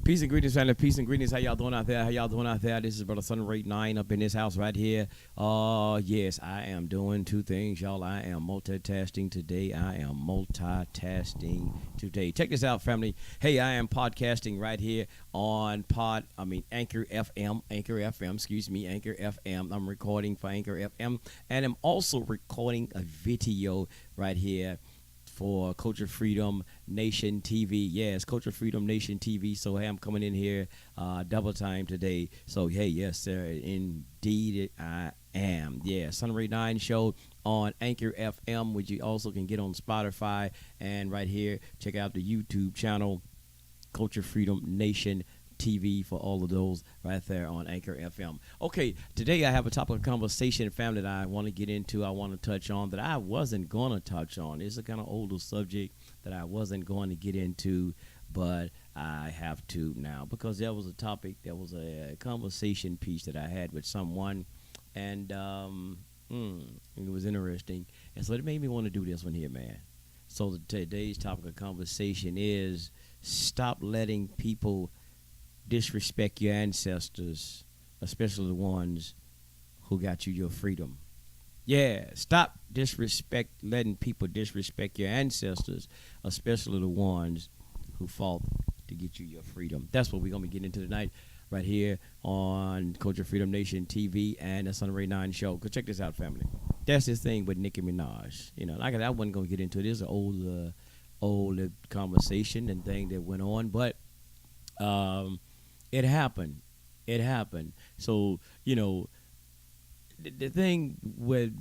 Peace and greetings, family. Peace and greetings. How y'all doing out there? How y'all doing out there? This is Brother Sun Rate 9 up in this house right here. Yes, I am doing two things, y'all. I am multitasking today. Check this out, family. Hey, I am podcasting right here on Anchor FM. Anchor FM. I'm recording for Anchor FM. And I'm also recording a video right here for Culture Freedom Nation TV. Yes, Culture Freedom Nation TV. So, hey, I'm coming in here double time today. So, hey, yes, sir, indeed I am. Yeah, Sunray 9 show on Anchor FM, which you also can get on Spotify. And right here, check out the YouTube channel, Culture Freedom Nation TV, for all of those right there on Anchor FM. Okay, today I have a topic of conversation, family, that I want to get into. I want to touch on that I wasn't going to touch on. It's a kind of older subject that I wasn't going to get into, but I have to now because there was a topic, there was a conversation piece that I had with someone, and it was interesting, and so it made me want to do this one here, man. So today's topic of conversation is stop letting people disrespect your ancestors, especially the ones who got you your freedom. Yeah, stop letting people disrespect your ancestors, especially the ones who fought to get you your freedom. That's what we're going to be getting into tonight right here on Culture Freedom Nation TV and the Sunray 9 show. Go check this out, family. That's this thing with Nicki Minaj. You know, like I wasn't going to get into it. This is an old conversation and thing that went on, but it happened. So, you know, the thing with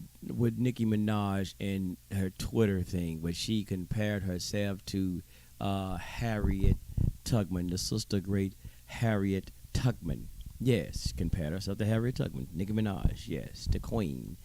Nicki Minaj and her Twitter thing, where she compared herself to Harriet Tubman, the sister great Harriet Tubman. Yes, compared herself to Harriet Tubman. Nicki Minaj, yes, the queen.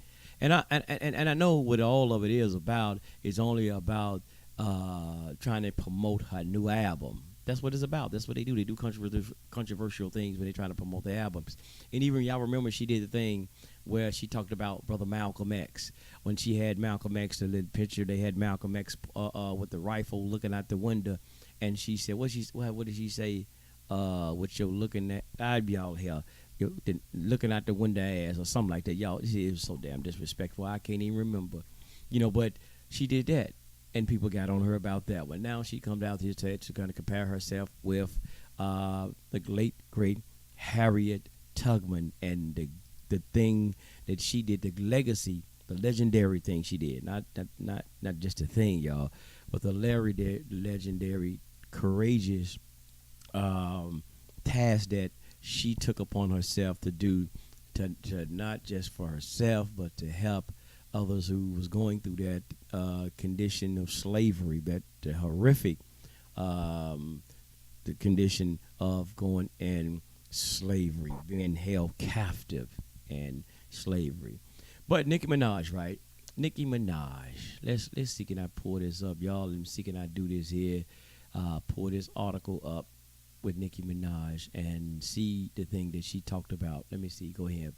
And I know what all of it is about. It's only about trying to promote her new album. That's what it's about. That's what they do. They do controversial things when they try to promote their albums. And even y'all remember she did the thing where she talked about Brother Malcolm X. When she had Malcolm X, the little picture, they had Malcolm X with the rifle looking out the window. And she said, what did she say? What you're looking at? I'd be all here. Looking out the window ass or something like that. Y'all, it was so damn disrespectful. I can't even remember. You know, but she did that. And people got on her about that one. Now she comes out here to kind of compare herself with the late, great Harriet Tubman and the thing that she did, the legacy, the legendary thing she did. Not just a thing, y'all, but the legendary, courageous task that she took upon herself to do, to not just for herself, but to help others who was going through that condition of slavery, that horrific the condition of going in slavery, being held captive in slavery. But Nicki Minaj, right? Nicki Minaj. Let's see, can I pull this up, y'all? Let me see, can I do this here? Pull this article up with Nicki Minaj and see the thing that she talked about. Let me see. Go ahead.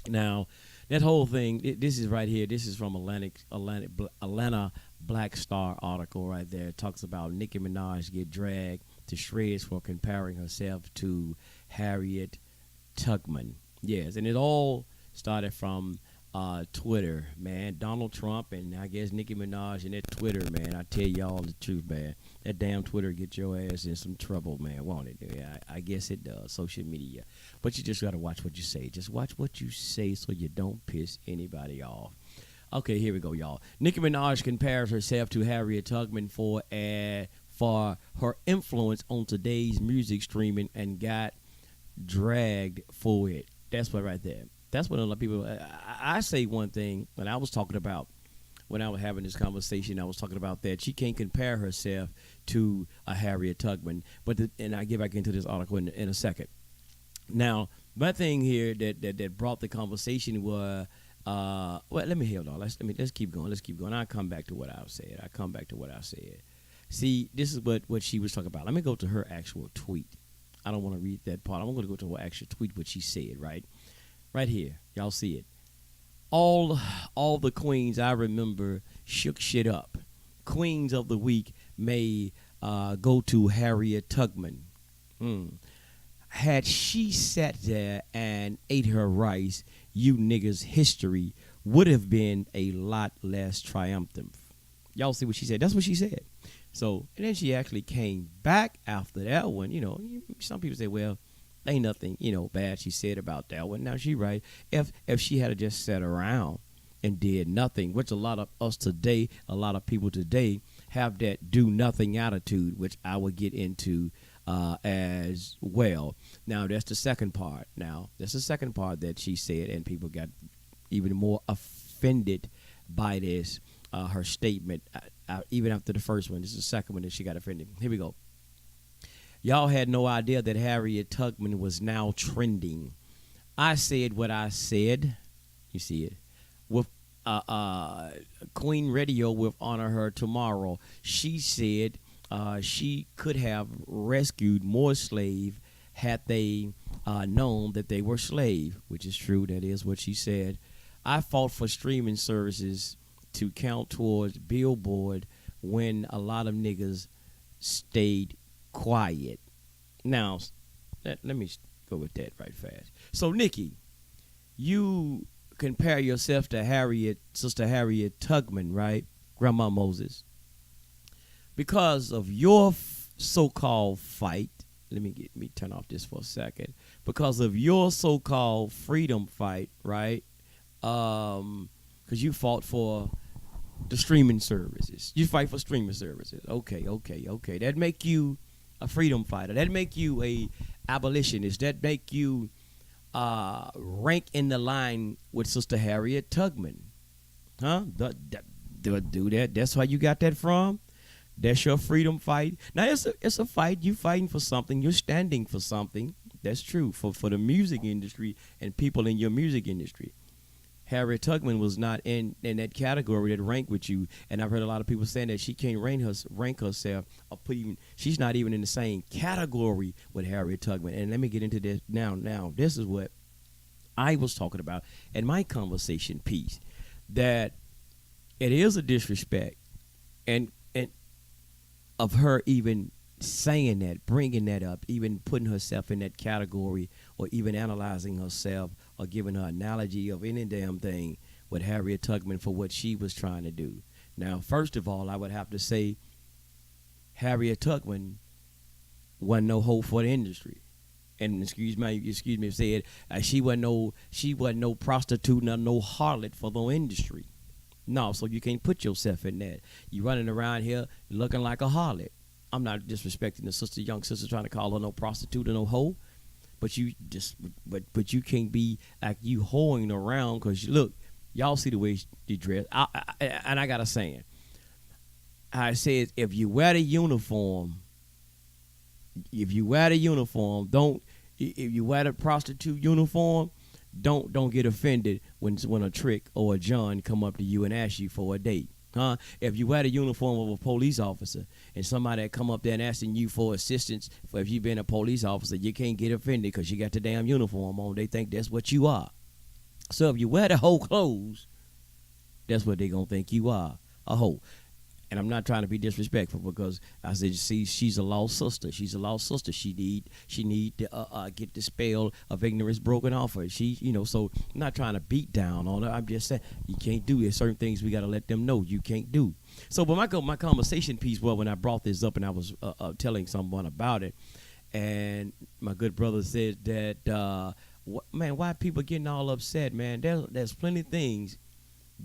Now, that whole thing, this is right here. This is from Atlanta Black Star article right there. It talks about Nicki Minaj get dragged to shreds for comparing herself to Harriet Tubman. Yes, and it all started from Twitter, man. Donald Trump and I guess Nicki Minaj and that Twitter, man. I tell y'all the truth, man. That damn Twitter get your ass in some trouble, man, won't it? Yeah, I guess it does, social media. But you just got to watch what you say. Just watch what you say so you don't piss anybody off. Okay, here we go, y'all. Nicki Minaj compares herself to Harriet Tubman for her influence on today's music streaming and got dragged for it. That's what right there. That's what a lot of people. I say one thing when I was talking about when I was having this conversation. I was talking about that she can't compare herself to a Harriet Tubman. And I get back into this article in a second. Now, my thing here that brought the conversation was let me hold on. Let's keep going. Let's keep going. I'll come back to what I've said. See, this is what she was talking about. Let me go to her actual tweet. I don't want to read that part. I'm going to go to her actual tweet, what she said, right? Right here. Y'all see it. All the queens I remember shook shit up. Queens of the week may go to Harriet Tubman. Mm. Had she sat there and ate her rice, you niggas' history would have been a lot less triumphant. Y'all see what she said? That's what she said. So, and then she actually came back after that one. Some people say, well, ain't nothing, bad she said about that one. Now she right. If she had just sat around and did nothing, which a lot of us today, a lot of people today have that do nothing attitude, which I will get into as well. Now that's the second part. That she said, and people got even more offended by this her statement. Even after the first one, this is the second one that she got offended. Here we go. Y'all had no idea that Harriet Tubman was now trending. I said what I said. You see it with Queen Radio will honor her tomorrow. She said she could have rescued more slave had they known that they were slave, which is true. That is what she said. I fought for streaming services to count towards Billboard when a lot of niggas stayed quiet. Now, let me go with that right fast. So, Nicki, you compare yourself to Sister Harriet Tubman, right? Grandma Moses. Because of your so-called fight, let me turn off this for a second. Because of your so-called freedom fight, right? Because you fought for the streaming services. You fight for streaming services. Okay. That make you a freedom fighter. That make you a abolitionist. That make you rank in the line with Sister Harriet Tubman. Huh? Do that. That's why you got that from? That's your freedom fight. Now it's a fight. You fighting for something. You're standing for something. That's true for the music industry and people in your music industry. Harriet Tubman was not in that category that ranked with you, and I've heard a lot of people saying that she can't rank herself or she's not even in the same category with Harriet Tubman. And let me get into this now. Now this is what I was talking about in my conversation piece, that it is a disrespect and of her even saying that, bringing that up, even putting herself in that category, or even analyzing herself or giving her analogy of any damn thing with Harriet Tubman for what she was trying to do. Now, first of all, I would have to say Harriet Tubman wasn't no hoe for the industry. And excuse me, said she wasn't no prostitute, no harlot for the industry. No, so you can't put yourself in that. You running around here looking like a harlot. I'm not disrespecting the young sister trying to call her no prostitute or no hoe, but you can't be like you hoeing around, because look, y'all see the way she dress. And I got a saying. I said, if you wear the uniform, if you wear the prostitute uniform, don't get offended when a trick or a John come up to you and ask you for a date. Huh? If you wear the uniform of a police officer and somebody that come up there and asking you for assistance, if you've been a police officer, you can't get offended because you got the damn uniform on. They think that's what you are. So if you wear the whole clothes, that's what they gonna think you are, a hoe. And I'm not trying to be disrespectful, because I said, see, she's a lost sister. She's a lost sister. She need to get the spell of ignorance broken off her. So I'm not trying to beat down on her. I'm just saying you can't do it. Certain things we got to let them know you can't do. So, but my conversation piece, well, when I brought this up and I was telling someone about it, and my good brother said that, man, why people getting all upset, man? There's plenty of things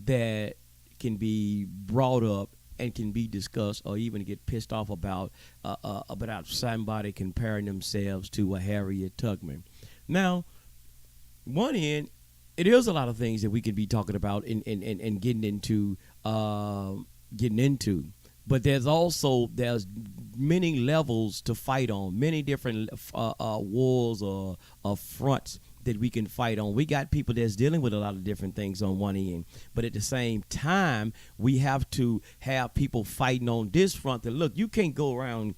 that can be brought up and can be discussed, or even get pissed off about somebody comparing themselves to a Harriet Tubman. Now, one end, it is a lot of things that we can be talking about and getting into, but there's many levels to fight on, many different wars or fronts that we can fight on. We got people that's dealing with a lot of different things on one end, but at the same time, we have to have people fighting on this front. That look, you can't go around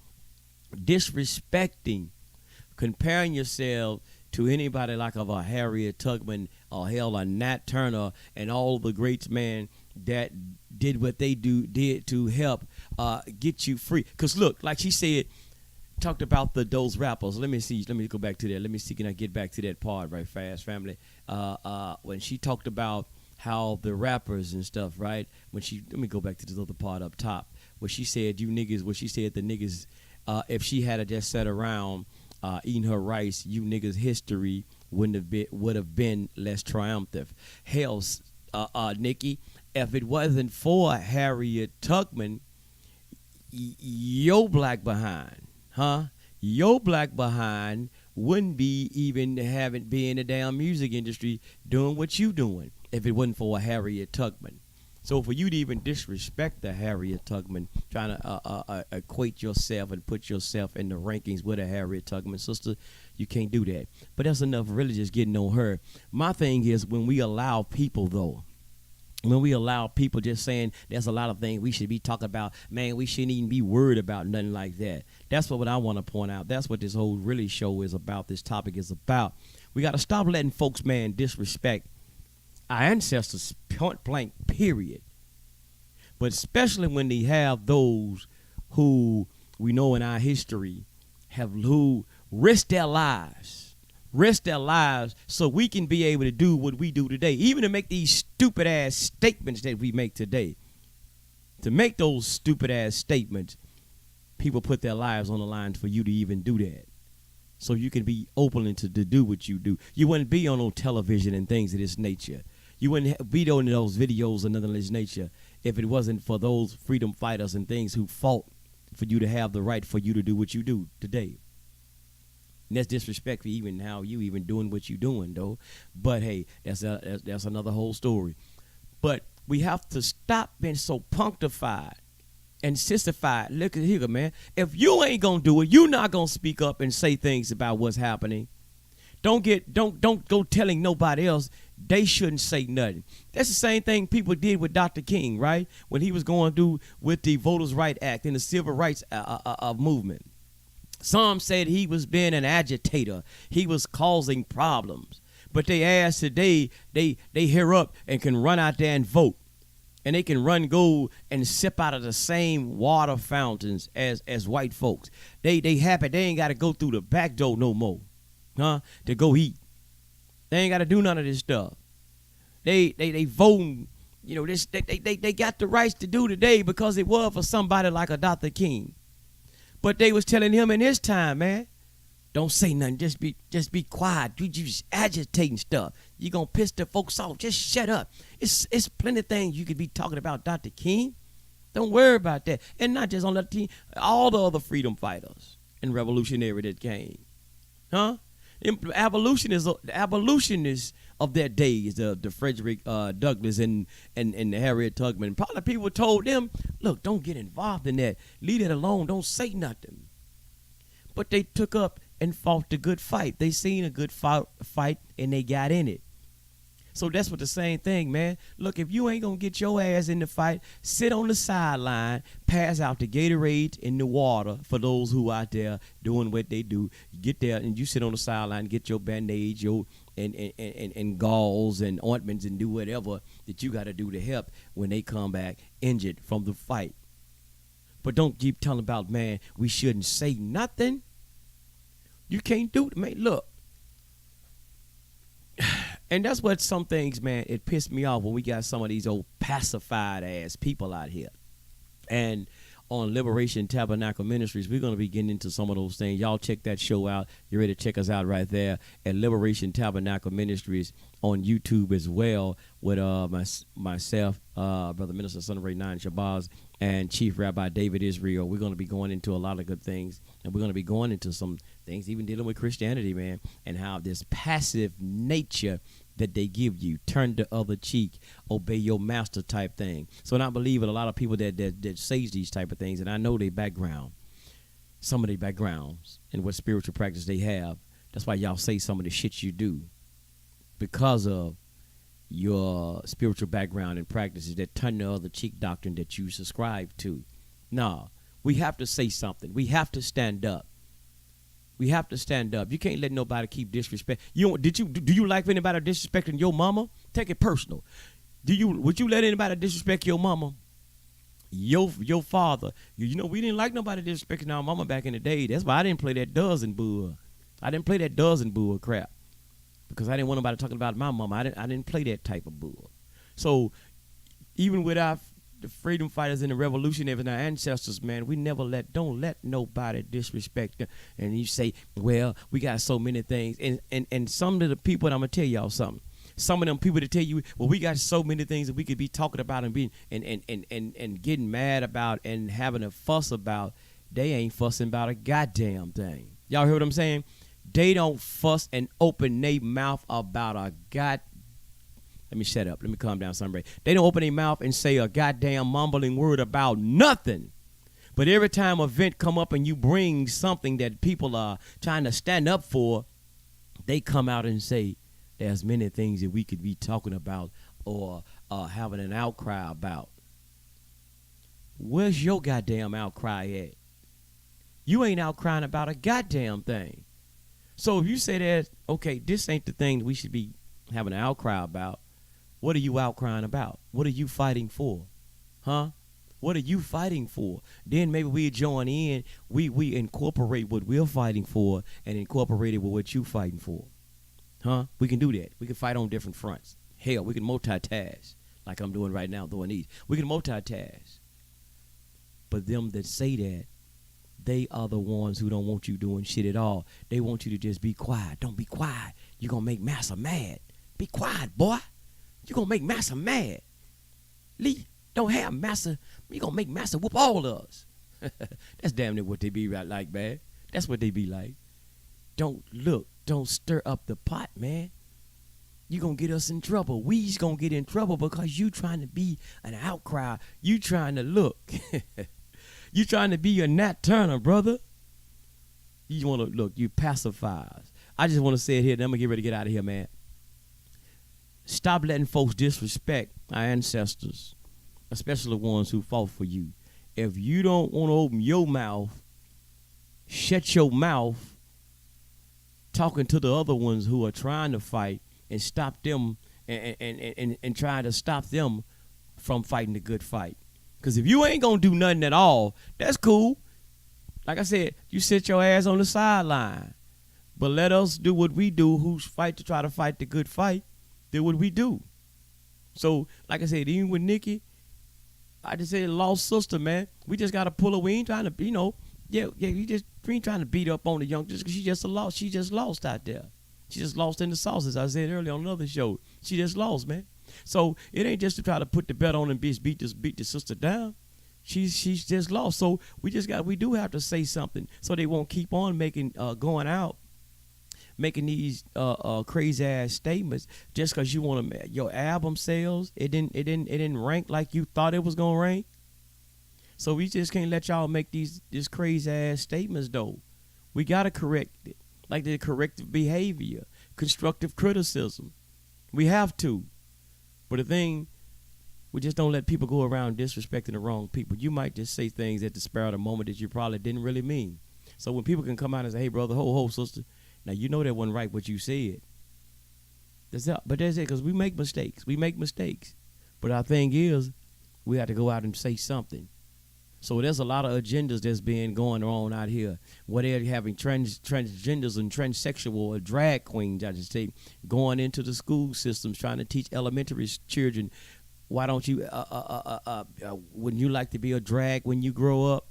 disrespecting, comparing yourself to anybody like of a Harriet Tubman or hell a Nat Turner and all the greats, man, that did what they did to help get you free. Because look, like she said, talked about those rappers. Let me see. Let me go back to that. Let me see. Can I get back to that part right fast, family? When she talked about how the rappers and stuff, right? Let me go back to this other part up top where she said, "You niggas," where she said the niggas, if she had just sat around eating her rice, you niggas' history would have been less triumphant. Hell, Nicki, if it wasn't for Harriet Tubman, your black behind, your black behind wouldn't be even haven't been in the damn music industry doing what you doing if it wasn't for Harriet Tubman. So for you to even disrespect the Harriet Tubman, trying to equate yourself and put yourself in the rankings with a Harriet Tubman sister, you can't do that. But that's enough really just getting on her. My thing is when we allow people, though, when we allow people just saying there's a lot of things we should be talking about, man, we shouldn't even be worried about nothing like that. That's what I want to point out. That's what this whole really show is about, this topic is about. We got to stop letting folks, man, disrespect our ancestors, point blank, period. But especially when they have those who we know in our history who risked their lives so we can be able to do what we do today, even to make these stupid ass statements that we make today. To make those stupid ass statements, people put their lives on the line for you to even do that. So you can be open to do what you do. You wouldn't be on television and things of this nature. You wouldn't be on those videos and nothing of this nature if it wasn't for those freedom fighters and things who fought for you to have the right for you to do what you do today. And that's disrespectful even how you even doing what you doing, though. But, hey, that's another whole story. But we have to stop being so punctified and sissified. Look at here, man. If you ain't going to do it, you're not going to speak up and say things about what's happening. Don't go telling nobody else they shouldn't say nothing. That's the same thing people did with Dr. King, right? When he was going through with the Voters' Right Act and the Civil Rights movement. Some said he was being an agitator. He was causing problems. But they asked today, they hear up and can run out there and vote. And they can go and sip out of the same water fountains as white folks. They happy. They ain't got to go through the back door no more, to go eat. They ain't got to do none of this stuff. They voting, they got the rights to do today because it was for somebody like a Dr. King. But they was telling him in his time, man, don't say nothing. Just be quiet. You just agitating stuff. You gonna piss the folks off. Just shut up. It's plenty of things you could be talking about, Dr. King. Don't worry about that. And not just on the team, all the other freedom fighters and revolutionary that came. The abolitionists of that day is the Frederick Douglass and the Harriet Tubman. Probably people told them, look, don't get involved in that. Leave it alone. Don't say nothing. But they took up and fought the good fight. They seen a good fight and they got in it. So that's what the same thing, man. Look, if you ain't going to get your ass in the fight, sit on the sideline, pass out the Gatorade in the water for those who out there doing what they do. You get there and you sit on the sideline, get your bandage, and gauze and ointments and do whatever that you got to do to help when they come back injured from the fight. But don't keep telling about, man, we shouldn't say nothing. You can't do it, man. Look. And that's what some things, man, it pissed me off when we got some of these old pacified ass people out here. And on Liberation Tabernacle Ministries, we're going to be getting into some of those things. Y'all check that show out. You're ready to check us out right there at Liberation Tabernacle Ministries on YouTube as well with myself, Brother Minister Son of Ray 9 Shabazz, and Chief Rabbi David Israel. We're going to be going into a lot of good things, and we're going to be going into some things even dealing with Christianity, man, and how this passive nature that they give you, turn the other cheek, obey your master type thing. So and I believe in a lot of people that say these type of things, and I know their background, some of their backgrounds and what spiritual practice they have. That's why y'all say some of the shit you do because of your spiritual background and practices that turn the other cheek doctrine that you subscribe to. No, we have to say something. We have to stand up. We have to stand up. You can't let nobody keep disrespect. Do you like anybody disrespecting your mama? Take it personal. Would you let anybody disrespect your mama? Your father, you know, we didn't like nobody disrespecting our mama back in the day. That's why I didn't play that dozen bull. I didn't play that dozen bull crap because I didn't want nobody talking about my mama. I didn't play that type of bull. So even with the freedom fighters and the revolutionaries and our ancestors, man, we never don't let nobody disrespect them. And you say, well, we got so many things, and some of the people, and I'm gonna tell y'all something. Some of them people that tell you, well, we got so many things that we could be talking about and being and getting mad about and having a fuss about, they ain't fussing about a goddamn thing. Y'all hear what I'm saying? They don't fuss and open their mouth about a god. Let me shut up. Let me calm down, somebody. They don't open their mouth and say a goddamn mumbling word about nothing. But every time an event come up and you bring something that people are trying to stand up for, they come out and say, there's many things that we could be talking about or having an outcry about. Where's your goddamn outcry at? You ain't outcrying about a goddamn thing. So if you say that, okay, this ain't the thing we should be having an outcry about, what are you outcrying about? What are you fighting for? Huh? What are you fighting for? Then maybe we join in, we incorporate what we're fighting for and incorporate it with what you fighting for. Huh? We can do that. We can fight on different fronts. Hell, we can multitask like I'm doing right now, doing these. We can multitask. But them that say that, they are the ones who don't want you doing shit at all. They want you to just be quiet. Don't be quiet. You're going to make Massa mad. Be quiet, boy. You're going to make Massa mad. Lee, don't have Massa. You're going to make Massa whoop all of us. That's damn near what they be like, man. That's what they be like. Don't stir up the pot, man. You're going to get us in trouble. We's going to get in trouble because you trying to be an outcry. You trying to look. You trying to be a Nat Turner, brother. You want to look, you pacifiers. I just want to say it here, then I'm going to get ready to get out of here, man. Stop letting folks disrespect our ancestors, especially the ones who fought for you. If you don't want to open your mouth, shut your mouth talking to the other ones who are trying to fight and stop them and trying to stop them from fighting the good fight. Because if you ain't going to do nothing at all, that's cool. Like I said, you sit your ass on the sideline. But let us do what we do, who's fight to try to fight the good fight, do what we do. So, like I said, even with Nicki, I just said lost sister, man. We just got to pull her. We ain't trying to, we ain't trying to beat up on the young, just because she just lost out there. She just lost in the sauce, as I said earlier on another show. She just lost, man. So it ain't just to try to put the bet on and beat the sister down. She's just lost. So we do have to say something so they won't keep on going out, making these crazy ass statements just because you want to. Your album sales, it didn't rank like you thought it was gonna rank. So we just can't let y'all make these crazy ass statements though. We gotta correct it, like the corrective behavior, constructive criticism. We have to. But the thing, we just don't let people go around disrespecting the wrong people. You might just say things at the spur of the moment that you probably didn't really mean. So when people can come out and say, hey, brother, ho, sister, now you know that wasn't right what you said. But that's it, because we make mistakes. But our thing is, we have to go out and say something. So there's a lot of agendas that's been going on out here, where they're having transgenders and transsexual or drag queens, I just say, going into the school systems, trying to teach elementary children, why don't you, wouldn't you like to be a drag when you grow up?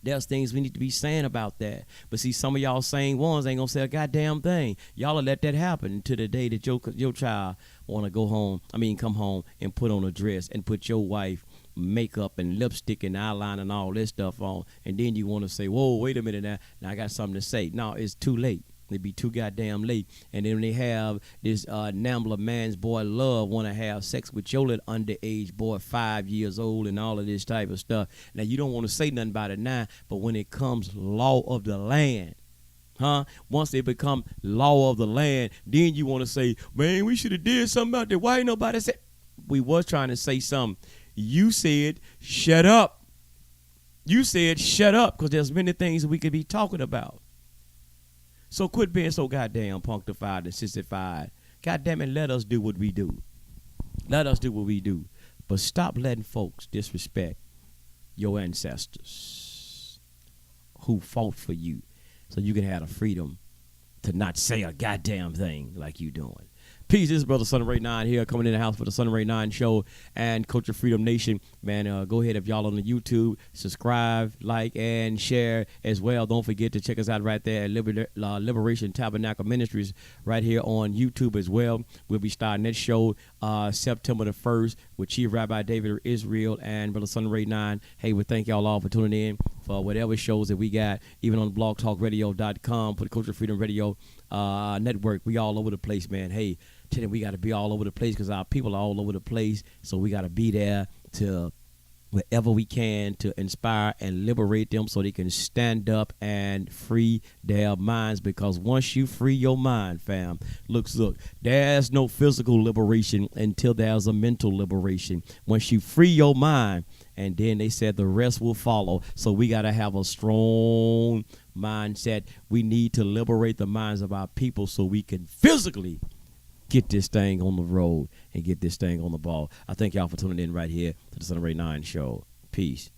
There's things we need to be saying about that. But see, some of y'all same ones ain't gonna say a goddamn thing. Y'all will let that happen to the day that your child want to come home and put on a dress and put your wife makeup and lipstick and eyeliner and all this stuff on, and then you want to say, whoa, wait a minute now I got something to say. No, it's too late. It'd be too goddamn late. And then when they have this Nambla man's boy love want to have sex with your little underage boy, 5 years old, and all of this type of stuff. Now you don't want to say nothing about it now, but when it comes law of the land, once they become law of the land, then you want to say, man, we should have did something about that. Why ain't nobody said? We was trying to say something. You said, shut up. You said, shut up, because there's many things we could be talking about. So quit being so goddamn punctified and sissified. Goddamn it, let us do what we do. Let us do what we do. But stop letting folks disrespect your ancestors who fought for you so you can have the freedom to not say a goddamn thing like you doing. Peace, this is Brother Son of Ray 9 here, coming in the house for the Son of Ray 9 show and Culture Freedom Nation. Man, go ahead if y'all on the YouTube, subscribe, like, and share as well. Don't forget to check us out right there at Liberation Tabernacle Ministries right here on YouTube as well. We'll be starting that show September the 1st with Chief Rabbi David Israel and Brother Son of Ray 9. Hey, we thank y'all all for tuning in for whatever shows that we got, even on blogtalkradio.com for the Culture Freedom Radio Network. We all over the place, man. Hey, today we got to be all over the place because our people are all over the place. So we got to be there to wherever we can to inspire and liberate them so they can stand up and free their minds. Because once you free your mind, fam, look, there's no physical liberation until there's a mental liberation. Once you free your mind, and then they said the rest will follow. So we got to have a strong mindset. We need to liberate the minds of our people so we can physically get this thing on the road and get this thing on the ball. I thank y'all for tuning in right here to the Son of Ray 9 show. Peace.